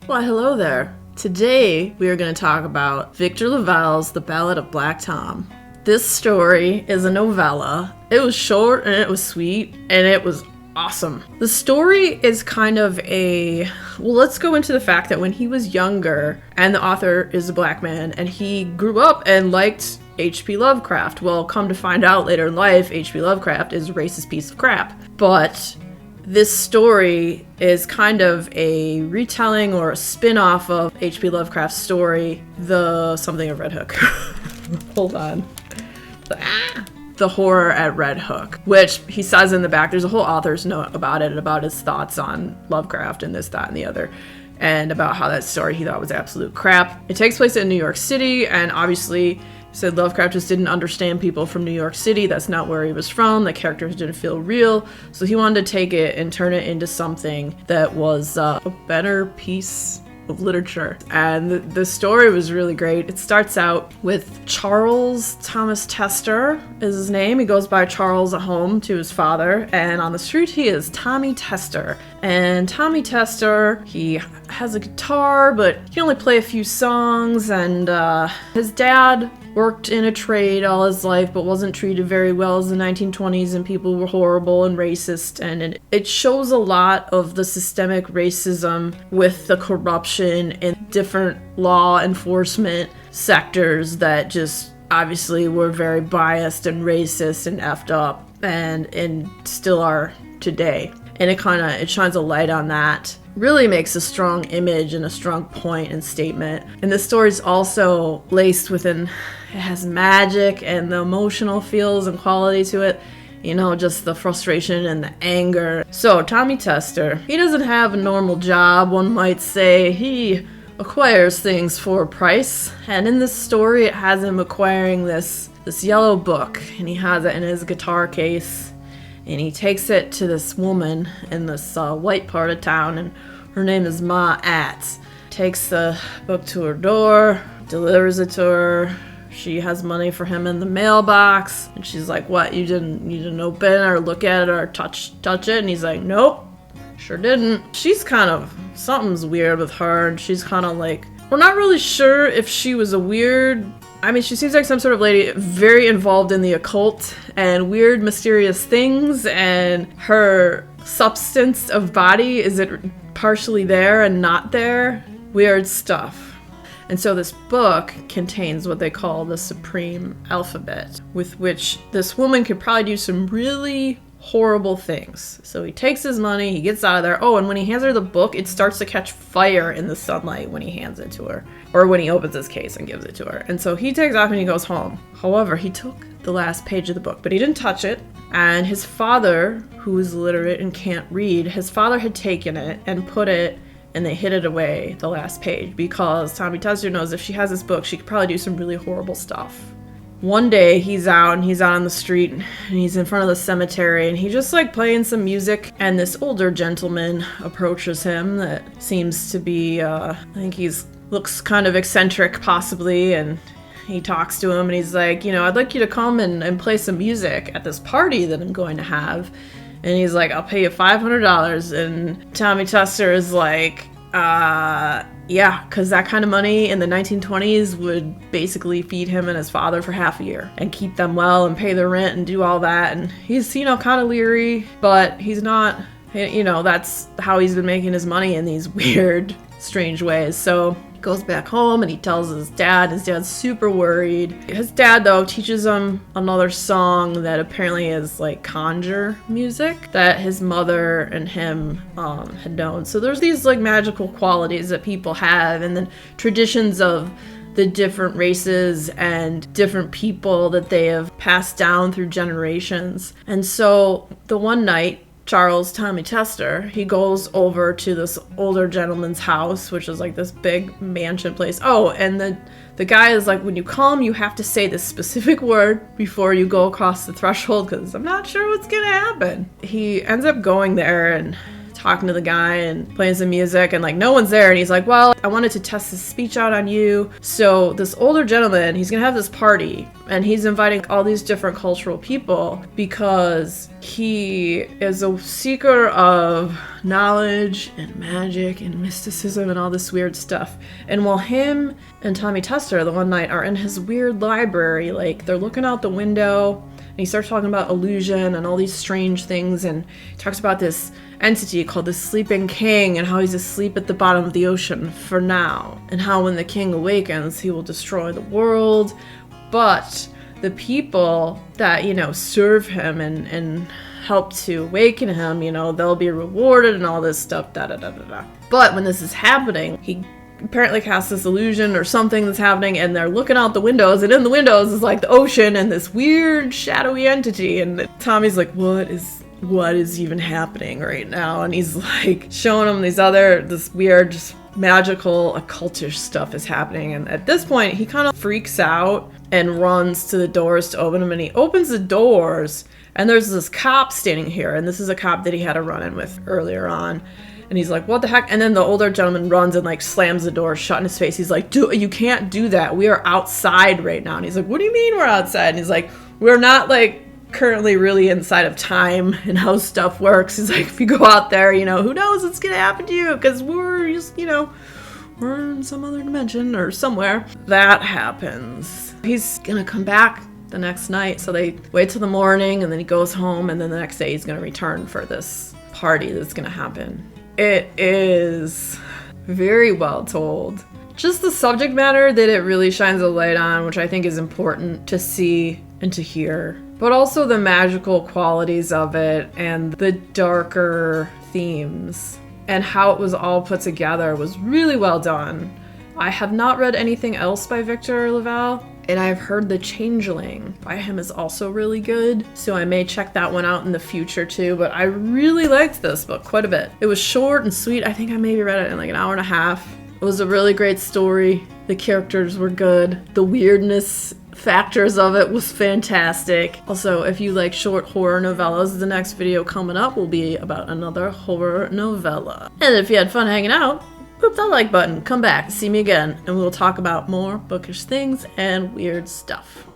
Why, hello there. Today, we are going to talk about Victor LaValle's The Ballad of Black Tom. This story is a novella. It was short and it was sweet and it was awesome. The story is kind of let's go into the fact that when he was younger, and the author is a black man, and he grew up and liked H.P. Lovecraft. Well, come to find out later in life, H.P. Lovecraft is a racist piece of crap. But this story is kind of a retelling or a spin-off of H.P. Lovecraft's story, The Something of Red Hook. Hold on. The Horror at Red Hook, which he says in the back. There's a whole author's note about it, about his thoughts on Lovecraft and this, that, and the other, and about how that story he thought was absolute crap. It takes place in New York City, and obviously said Lovecraft just didn't understand people from New York City. That's not where he was from. The characters didn't feel real. So he wanted to take it and turn it into something that was a better piece of literature. And the story was really great. It starts out with Charles Thomas Tester is his name. He goes by Charles at home to his father, and on the street he is Tommy Tester. And Tommy Tester, he has a guitar, but he can only play a few songs, and his dad worked in a trade all his life but wasn't treated very well as the 1920s, and people were horrible and racist, and it shows a lot of the systemic racism with the corruption in different law enforcement sectors that just obviously were very biased and racist and effed up and still are today. And it shines a light on that. Really makes a strong image and a strong point and statement. And the story's also laced within, it has magic and the emotional feels and quality to it. You know, just the frustration and the anger. So Tommy Tester, he doesn't have a normal job, one might say. He acquires things for a price. And in this story, it has him acquiring this yellow book. And he has it in his guitar case. And he takes it to this woman in this white part of town, and her name is Ma Atz. Takes the book to her door, delivers it to her. She has money for him in the mailbox, and she's like, "What? You didn't open or look at it or touch it?" And he's like, "Nope, sure didn't." She's kind of, something's weird with her, and she's kind of like, we're not really sure if she was she seems like some sort of lady very involved in the occult and weird, mysterious things, and her substance of body, is it partially there and not there? Weird stuff. And so this book contains what they call the supreme alphabet, with which this woman could probably do some really horrible things. So he takes his money, he gets out of there. Oh, and when he hands her the book, it starts to catch fire in the sunlight when he hands it to her, or when he opens his case and gives it to her. And so he takes off and he goes home. However, he took the last page of the book, but he didn't touch it. And his father, who is illiterate and can't read, his father had taken it and put it, and they hid it away, the last page, because Tommy Tester knows if she has this book, she could probably do some really horrible stuff. One day he's out on the street, and he's in front of the cemetery, and he's just like playing some music, and this older gentleman approaches him that seems to be, I think looks kind of eccentric possibly, and he talks to him and he's like, "I'd like you to come and play some music at this party that I'm going to have." And he's like, "I'll pay you $500. And Tommy Tester is like, yeah, because that kind of money in the 1920s would basically feed him and his father for half a year and keep them well and pay their rent and do all that. And he's, kind of leery, but he's not, that's how he's been making his money in these weird, strange ways. So he goes back home and he tells his dad. His dad's super worried. His dad, though, teaches him another song that apparently is like conjure music that his mother and him had known. So there's these like magical qualities that people have, and then traditions of the different races and different people that they have passed down through generations. And so the one night, Charles Tommy Tester, he goes over to this older gentleman's house, which is like this big mansion place. Oh, and the guy is like, "When you come, you have to say this specific word before you go across the threshold, because I'm not sure what's gonna happen." He ends up going there, and talking to the guy and playing some music, and like no one's there, and he's like, well, I wanted to test his speech out on you. So this older gentleman, he's gonna have this party, and he's inviting all these different cultural people because he is a seeker of knowledge and magic and mysticism and all this weird stuff. And while him and Tommy Tester the one night are in his weird library, like they're looking out the window, and he starts talking about illusion and all these strange things, and he talks about this entity called the Sleeping King and how he's asleep at the bottom of the ocean for now, and how when the king awakens, he will destroy the world. But the people that, you know, serve him and help to awaken him, you know, they'll be rewarded and all this stuff, da-da-da-da-da. But when this is happening, he apparently casts this illusion or something that's happening, and they're looking out the windows, and in the windows is like the ocean and this weird shadowy entity, and Tommy's like, what is even happening right now? And he's like showing him this weird just magical occultish stuff is happening, and at this point he kind of freaks out and runs to the doors to open them, and he opens the doors, and there's this cop standing here, and this is a cop that he had a run-in with earlier on. And he's like, what the heck? And then the older gentleman runs and like slams the door shut in his face. He's like, you can't do that. We are outside right now. And he's like, what do you mean we're outside? And he's like, we're not like currently really inside of time and how stuff works. He's like, if you go out there, you know, who knows what's going to happen to you? Because we're just, you know, we're in some other dimension or somewhere. That happens. He's going to come back the next night. So they wait till the morning, and then he goes home, and then the next day he's going to return for this party that's going to happen. It is very well told. Just the subject matter that it really shines a light on, which I think is important to see and to hear. But also the magical qualities of it and the darker themes and how it was all put together was really well done. I have not read anything else by Victor LaValle, and I've heard The Changeling by him is also really good, so I may check that one out in the future too, but I really liked this book quite a bit. It was short and sweet. I think I maybe read it in like an hour and a half. It was a really great story. The characters were good. The weirdness factors of it was fantastic. Also, if you like short horror novellas, the next video coming up will be about another horror novella. And if you had fun hanging out, click that like button, come back, see me again, and we'll talk about more bookish things and weird stuff.